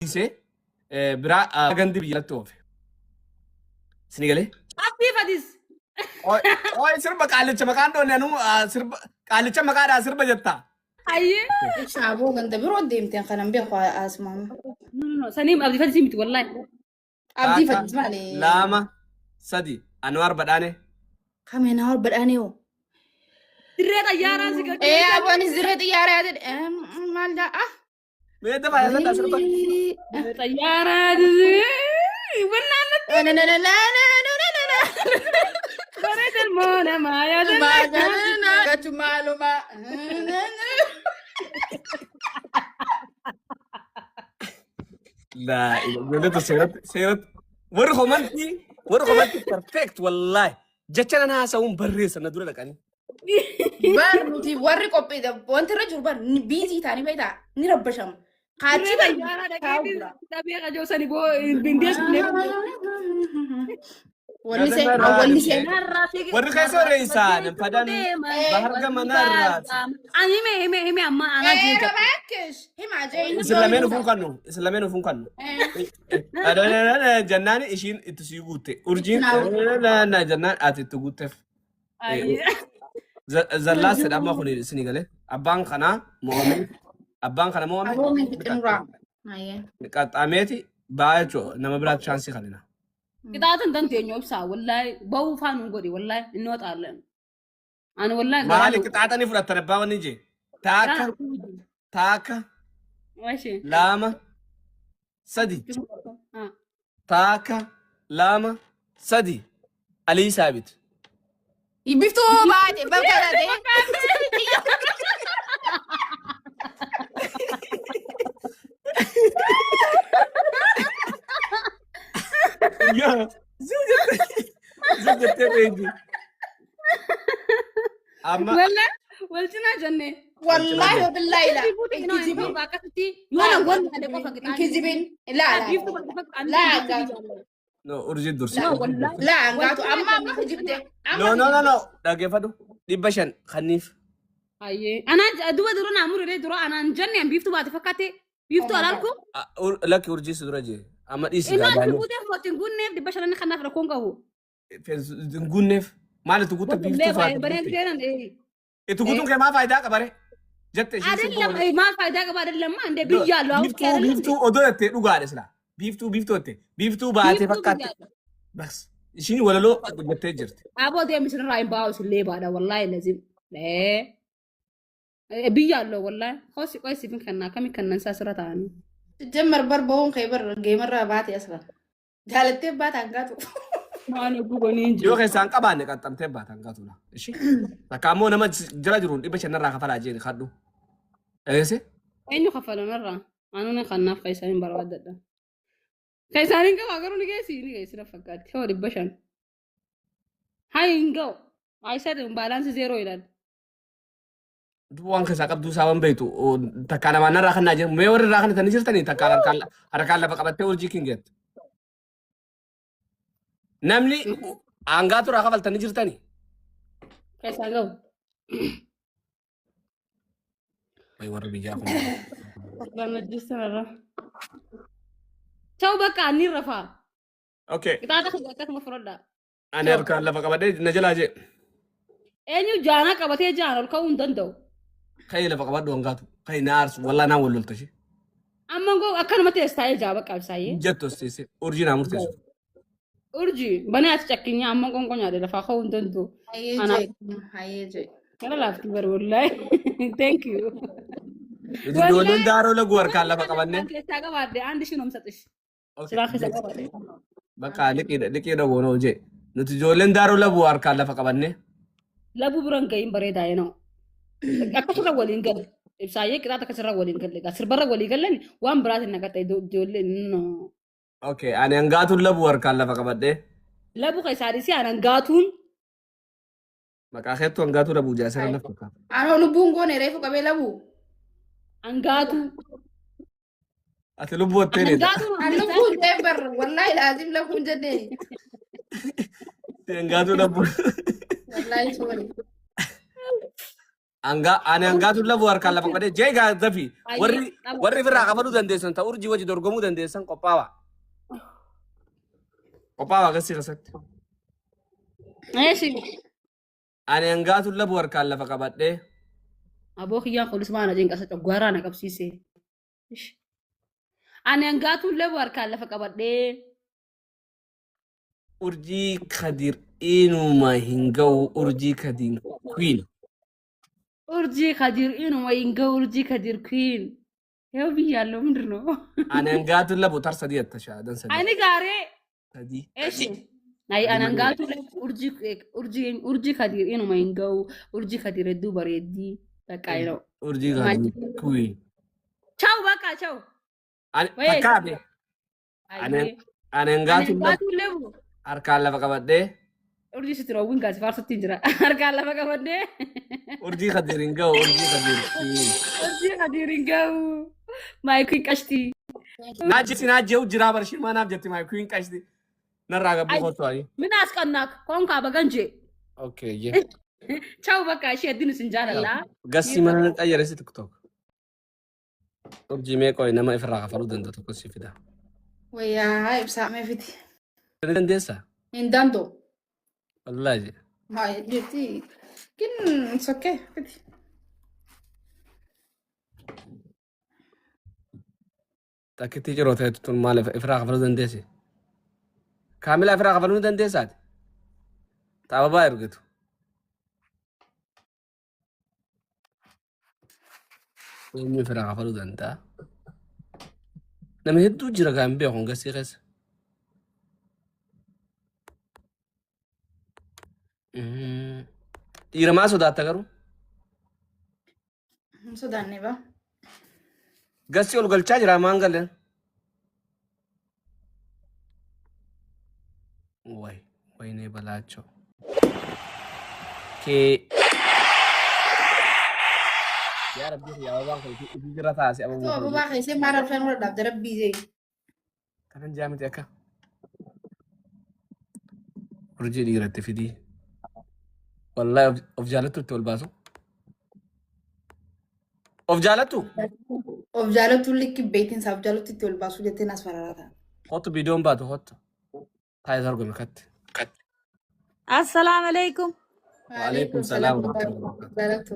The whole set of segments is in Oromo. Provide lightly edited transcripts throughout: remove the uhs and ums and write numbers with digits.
Dice, bira gandi biyyatti oofe. Isin galee? Abdii fadis. Sirba qaalicha maqaan doonne anu sirba qaalicha maqaadhaa sirba jettaa. Ayyee. Shaaboo ganda biroo deemteen kanan beeku asmaan. No, saniim abdii fadis miti wallahi. Abdii fadis malee. Lama, sadi, Anwar badhaane. Kameen hawal badhaane hoo. Dirree xayyaaraa si gadi. Abaanis dirree xiyyaaraa jedhe maal ja'a? Mee dafa yaasadhaa sirba. Xayyaaraa bareedan moo namaa yaadannaa. Gachu maaluma. لا جلده سيرت ورخمتي perfect والله جتنا انا اسوون بريس انا دول لك اني Barnuti warri qopheedha wanti irra jiru bar biizii taanii beektaa ni rabbashama. Kaachi Xayyaaraa dhaqee dhabee qajoosani boo bindees wanni see وري خيسو رئيسان فدان بحر كمنار ani me amma ana jeeta. Baakkish himaa jee. اسلامين فون كانو انا جنان ايشين اتسيغوتي اورجين لا جنان اتتغوتف زلاس دما خوني سنيغله ابان خنا مؤمن Aboomin biqilaa. قطاميتي بايچو نما بلاك شانسي خلينا Qixaatan danteenya obsaa wallahi ba'uu faanuu godhi wallahi inni waxaalan. Ani wallahi مالك قطعتني فرت تربا ونجي تاكا Washi. لاما سدي تاكا لاما سدي علي ثابت Ibiftuu baate bakka ta'e. يا زوجة بيجي اما Wallahi walcina jenne. Wallahi billahi la. Inkijibin baakatti yoona wanta ade qofa qixaatan. Inkijibin la la. Biftu bakka لا نو ارجي درسي لا قالوا اما ما جبته نو دغفدو ديبشن خنيف Ayyee. Ana duba duro na murure duro ana jenne biftu baate fakkaate biftu alalku. لك ارجي سدرجي اما ديس Ina غاداني tuqute fotin gunneef dibashan ni khanaaf rakon qabu. نغونف مالت تقول بيفتو فات Bareen deeran تقول كما فايدا كبره جت شي Adillam maal faayidaa qaba adillam ande biyyaallo awus بيفتو اودو تي دوغاد سلا بيفتو باتي فكات بس شيني ولا لو جت جرت Aboo deemisni raayin baawus illee baadha wallahi lazim. Biyyaallo wallahi hosi qoy sifin kannaa kami kannan saasira ta'anii. تجمر بربون خيبر جيمر باتي اصلا جالتي بات انقاتو Maana gubanii yoo keessaan qabaanne qaxxamtee baatan gaatula ishi takkaammoo nama jira jiruun dhibba shanarraa kafalaa jeen kadhu dhageesse eenyu kafalanarraa anuun kannaaf kaysaanin barbaadadha. Kaysaanin qaba garuu ni geessi na fakkaatti hoo 500. Hai hin ga'u. I said baalaansi 0 ilaal. waan keessaa qabduu saaban beektu takkaa namaanarraa kannaa jiru mee warri irraa kannatanii jirtanii takkaa harkaan lafa qabattee hojii kingeettu namni aangaatu irraa kafaltanii jirtanii Kaysaan ga'u. wayi warri biyyaa kun Waan hojjestanarra. Ta'u bakka anni rafaa. okay Qixaata kan akkasuma fudhadhaa. ani harkaan lafa qabadhee na jalaa jee Eenyu jaana qabatee jaana ol ka'uu hin danda'u. kayi lafa qabadhu aangaatu kayi na aarsu wallaa naan wal loltashi Amma ngoo akkanuma teestaayee jaaba qabsaayee. jettos teesse urjii naa murteessu Urji bani ati cakkinya amma nyaade lafaa ka'uu hin danda'u. هاي جاي Kana laafti bar wallahi. Thank you. ijoolleen daaroo lagu harkaan lafa qabannee Keessaa qabaadde andi shinom saxish. Silaa keessa qabaadde. bakka liqii dhagoonoo jee nuti ijoolleen daaroo labu harkaan lafa qabannee Labu biran gahin bareedaa yenoo. Akkasirra waliin galle. Ibsaayee qixaata akkasirra waliin galle. Sirbarra walii gallen waan biraatiin naqatta ijoolleen no. okay ani aangaatuun labu harkaan lafa qabadhee Labu keessaanis aanan gaatuun maqaa keettu aangaatu labu jaasira lafa fakkaata انا لبون غوني ريفو قبل ابو angaatu. ati lubbuu watteeni Angaatu لبون تبر والله لازم لبون جدني aangaatu labu والله سوري Ani hangaatu lafu harkaan lafa qabadee jeegaa zafi warri firraa qabaluu dandeessan ta'u urjii wajji dorgomuu dandeessan qophaa'aa. Qophaa'aa agarsiisa keessatti. Eeshi. Ani hangaatu lafu harkaan lafa qabadee. Aboo kiyyaan kunis maana jeen qasa coggaraa na qabsiisee. Ani hangaatu lafu harkaan lafa qabadee. Urjii Kadir inuma hin ga'u urjii Kadir Queen. Urjii Kadir inuma hin ga'u urjii Kadir Queen. Yoo biyyaallee hundirnoo. Ani hangaatu lafu tar sadii atta shaadan sadii. Ani gaaree. Sadii. Eeshi. Nayi ani hangaatu urjii Kadir inuma hin ga'u urjii Kadir hedduu bareeddii. Bakka yeroo. Urjii Kadir Queen. Ciao bakka ciao. Takkaabe. Ani hangaatu lafu. harkaan lafa qabadee. Urjii sitiroowwan gaasi faarsatti jira. Harkaan lafa qabadee. Urjii Kadir hin ga'u urjii Kadir Queen. Urjii Kadir hin ga'u. Maayikii qashtii. Naajjee jiraa barshiin maanaaf jetti maayikii hin qashti. Narraa gabboo kottu ayi. Minaas qannaak koonkaa baganjee. Okay jee. Ciao bakka ishee hedduun isin jaalallaa. Gassi mana xayyaresi tiktok. Urjii meeqoo nama ifirraa kafaluu danda'u tokko si fida. Wayyaa ibsaa meefiti. Ni dandeessaa? Hin danda'u. Wallaahi. Haa jetti. Kin sokkee fiti. Takkitti jiroo ta'etu tun maal ifirraa kafaluu dandeessi? Kaamilaa ifirraa kafaluu ni dandeessaati? Taababaa ergitu. Eenyu ifirraa kafaluu danda'a? Nama hedduu jira kan beeku gasii keessa. Dhiira maa sodaatta garuu? Hin sodaanne ba. Gasii ol galchaa jira maan galeen? Wayinee balaachoo. Yaa Rabbi yaa Ababaan kun itti jira taasise Tu ababaa keessee maal arfan wal dhaabde rabbii zee. kanan jaamiti akka. Urjii dhiiratti fidii. Wallahi of jaalattu itti ol baasu. Of jaalattu? Of jaalattu likki beekinsa of jaalattu itti ol baasuu jettee nas fararaata. Hottu biidiyoon baatu hottu. Taayis argame katti. Assalamu alaikum. Waalaikum salaam. Jaalattu.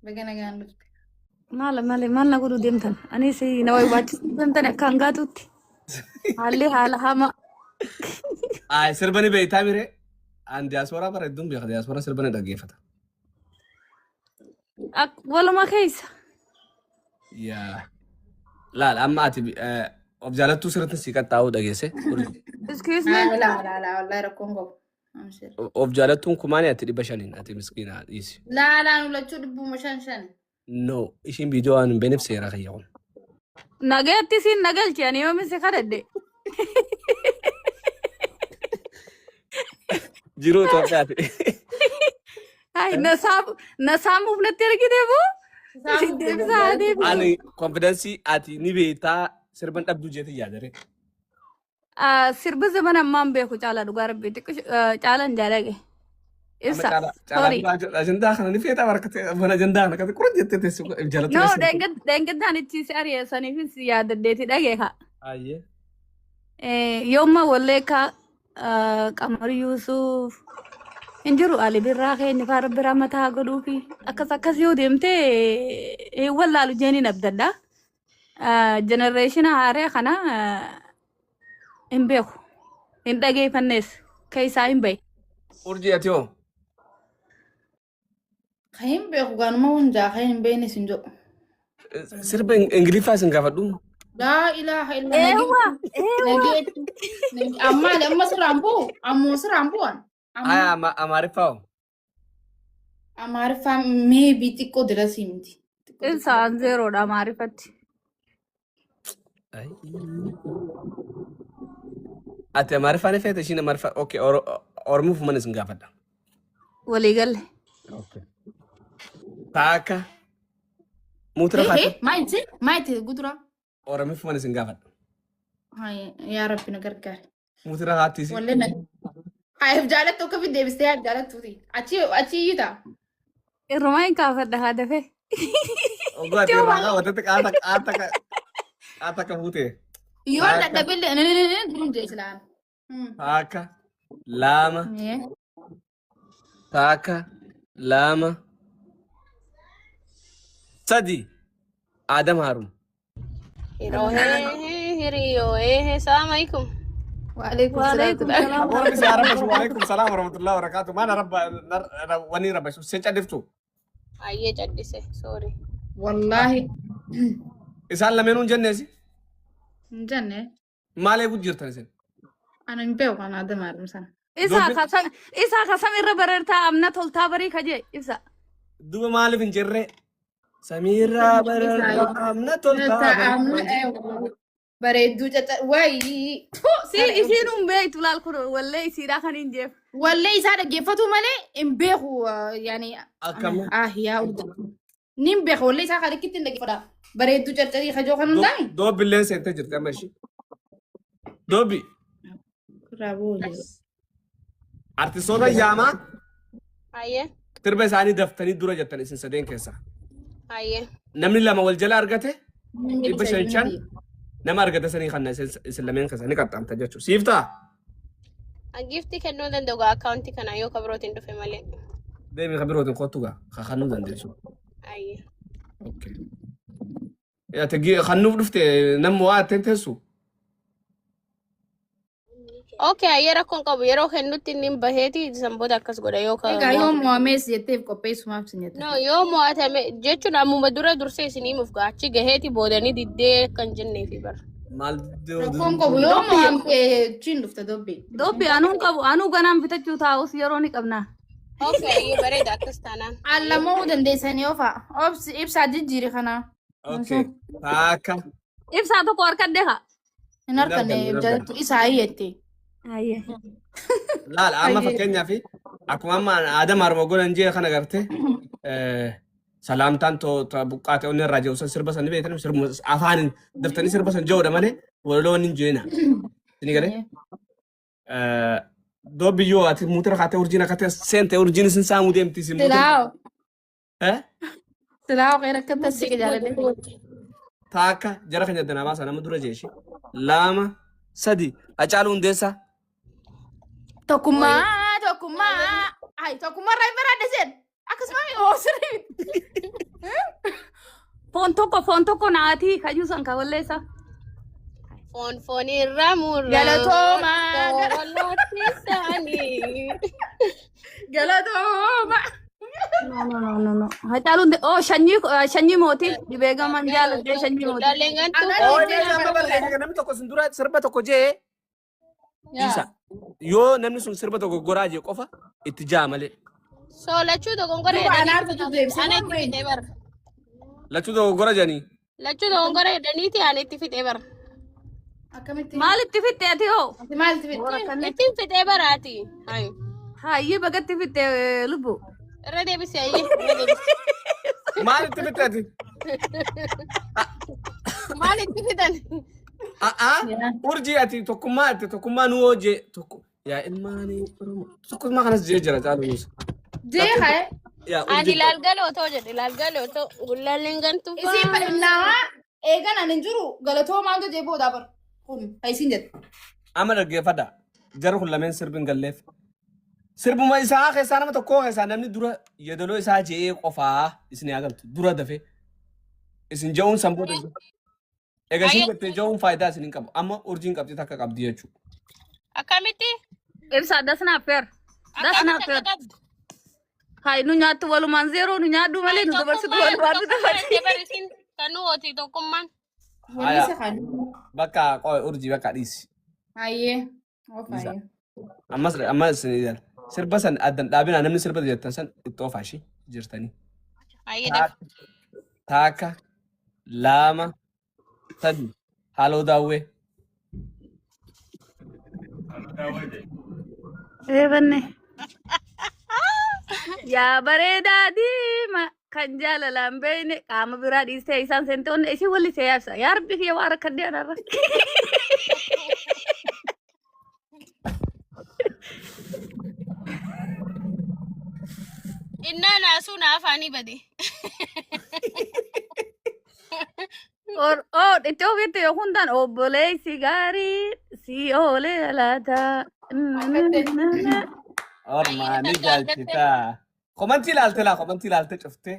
Bagana gaan dhufte. Maal na godhu deemtan? Anis na wayi baachisu deemtan akka hangaatuutti. Haalli haala hama. Ay sirbani beektaa mire. An diyaasporaa bareedduun beeka diyaasporaa sirbani dhaggeeffata. Waluma keessa. Yaa. Laal amma ati of jaalattuu sirriitti si qaxxaa'uu dhageesse. Excuse me. Wallahi rakkoon qabu. Of jaalattuun kumaanii ati 500 ati miskiina dhiisi. Laalaan ulachuu 500. No, ishiin viidiyoo waan hin beekneef seeraa kayyaa'uun. Nagaatti siin nagalchi ani yoomi si kadhadhe. Jiruu Itoophiyaati. Ay nasaamuuf natti argite boo. Deebisaa deebisaa. Ani konfidensii ati ni beektaa sirban dhabduu jeetii yaadare. Sirba zaman ammaan beeku caalaa dhugaa rabbiitti caalaan jaalage. Ibsa. Sorry. Ajandaa kana ni feetaa barkatee mana ajandaa kana kati kura jettee teessu jaalatu. No, deengaddaan itti si ari'eessaniifis yaadaddeeti dhageeka. Ayyee. Yooma walleeka Qamar Yusuf hin jiru Ali Birraa keenya faara biraa mataa godhuu fi akkas yoo deemtee wallaalu jeeniin abdaddaa. Genereeshina haaree kana hin beeku. Hin dhageeffannees keessaa hin bahe. Urjii ati hoo? Kan hin beeku gaanuma hundaa kan hin beekne sin jedhu. Sirba Ingiliffaa isin gaafadhu. Laa ilaaha illallah. Amma siraan bu'u ammoo siraan bu'an. Aya Amaariffaa hoo? Amaariffaa meebii xiqqoo dirasii miti. Ibsaan zeeroodha Amaariffatti. Ati Amaariffaa ni feete ishiin Amaariffaa okay Oromuuf mana isin gaafadha. Waliigalle. Taaka muutira faate Maayiti gudura. Oromuuf mana isin gaafadha. Yaa Rabbi na gargaari. Muutira haattiisi. Wallee na. Ayif jaalattu akka fi deebistee jaalattuuti. Achi iyyita. Irrumaa hin kaafadha haa dafee. Ogaati irraa watatti qaata ka fuute. Yoo dadhabille durum jee islaan. Taaka lama taaka lama sadi Adam Harun. السلام عليكم. وعليكم السلام. وعليكم السلام ورحمة الله وبركاته. ما أنا وني ربا شو سيجادفتو. أيه جدسه سوري. والله. إسال لمنون جنة جنة. ما له وجود تنسين. أنا مبيو كان آدم هارون سان. Isa kasam irra barartaa amna toltaa barii kaje ibsa. Duba ما له بنجرة. سميرة برا أمنا تولتا. bareedduu waayii si isiin hin beektu laal kun wallee isiidhaa kan hin jeef wallee isaa dhaggeeffatu malee hin beeku yaani akkam yaa nin beeku wallee isaa kan ikkitti hin dhaggeeffata bareedduu carcarii kajoo kan hundaa'e doobbilleen seentee jirti amma ishii doobbi raaboo artistoota yaamaa Aye. sirba isaanii daftanii dura jettan isin sadeen keessa Aye. namni lama wal jala argate dhibba shan nama argate sanii kan isin lameen keessa ni qaxxaamta jechuudha. Siiftaa? Gifti kennuu danda'u akkaawuntii kana yoo kabirootiin dhufe malee. Deemi kabirootiin kottu gaa kannuu dandeessu. Aye. Yaate kannuuf dhufte namni waa atteen teessu. Okay, ayyee rakkoon qabu yeroo kennutti inni baheeti sanboota akkas godha yoo ka. egaa yoo mo'amees jetteef qopheessumaaf sin jette No, yoo mo'atame jechuun ammuma dura dursee isinii muuf gaachi gaheeti boodanii diddee kan jenneefi bara. Maal rakkoon qabu yoo mo'amte chiin dhufte dobbe dobbi anuun qabu anuu ganaan bitachuu taa'us yeroo ni qabna. Okay, ayyee bareeda akkas taanaan. allamuu dandeessanii ofa ibsaa jijjiiri kanaa Okay. Taaka. Ibsaa tokko harkadde haa. hin harkanne jalatti isaa hiyyette Ayyee. Laal amma fakkeenyaaf akkuma amma Adam Harmoo godhan jee kana garte salaamtaan buqqaate onni irraa jiru sirba san beektan sirba afaan daftanii sirba san jiruudha malee waloo inni jeena. Ini gale doo biyyoo ati muutira kaatee urjiin akkatee seente urjiin isin saamuu deemti isin muutira. silaaw silaaw qeera akka tasii jaalladhe Taaka jara kan jedhan abaasa nama dura jeeshi lama sadi Hacaaluu Hundeessaa. tokkummaa ay tokkummaa irraa hin baraadde seen akkasuma oosiri Foon tokko naatii kayyuu san ka walleessa. Foon irraa murraa. Galatoomaa. Wallaatii isaanii. galatooma No. Hacaaluun shanyii mootii dhibee gaman jaaladhee shanyii mootii. Daaleen gantuu. Namni tokko sin dura sirba tokko jee isa yoo namni sun sirba tokko goraa jee qofa itti jaa malee. Lachuu dogongora jedhanii. Lachuu tokko gora janii. Lachuu dogongora jedhaniiti ani itti fixee bara. akkamitti Maalitti fitte ati hoo? maalti fitti Ittiin fixee baraati. Hayi. Hayyee bagatti fitte lubbu. Irra deebisee ayyee. Irra deebisee. Maalitti fixeeti? Maal itti fitan? Urjii ati tokkummaa nu hojjee tokko yaa ilmaanii tokkummaa kanas jee jira caaluus. jee haye Ani ilaalgalootoo jedhe ilaalgalootoo gullaalleen gantuu isiin nama eegan ani hin jiru galatoomaan jee boodaa bar kun haysiin jette Amma dhaggeeffadha jarri kun lameen sirbin galleef. Sirbuma isaa keessaa nama tokkoo keessaa namni dura yeedaloo isaa jee qofaa isin yaagaltu dura dafee isin ja'uun sanboota egaa isin jettee ja'uun faayidaa isin hin qabu amma urjiin qabxii takka qabdi jechuudha. akkamitti? Ibsaa dasnaa feer. Dasnaa feer. Hayi nu nyaattu walumaan zeeroo nu nyaaddu malee nu dabarsitu walumaan nu dabarsitu. Dabarsiin kan nu hooti tokkummaan. wallise kan Bakka qo'e urjii bakka dhiisi. hayyee ofaayee Ammas isin ilaala. Sirba san addan dhaabinaa namni sirba jettan san itti oofaashi jirtanii. Ayyee daf. Taaka lama sadi haaloo daawwee. Eebanne. Yaa bareedaa diima kan jaalalaan beeyne qaama biraa dhiistee isaan seentee onne isin walli see yaabsa. Yaa rabbi kiyya waa rakkadde anarra. Innaan suuna afaanii bade. Itti ofitti yoo hundaan obboleessi gaarii si oolee laata. Ormaani jaalchita. Komantii ilaalte laa komantii ilaalte cuftee.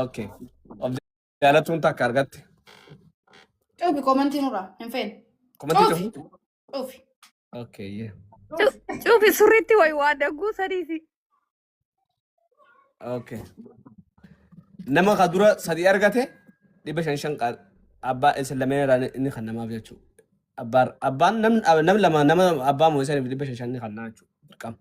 Okay. Of jaalatuun takka argatte. Cufi komantii nurraa hin feene. Komantii Cufi. cufu. Cufi. Okay, yeah. Cufi surriitti wayi waa dagguu sadiisi. Okay. Nama ka dura sadii argate 500 qaal abbaa isin lameen irraa inni kan namaaf jechuudha. Abbaan nam lama nama abbaa moo isaniif 500 inni kan naa jechuudha. Dirqama.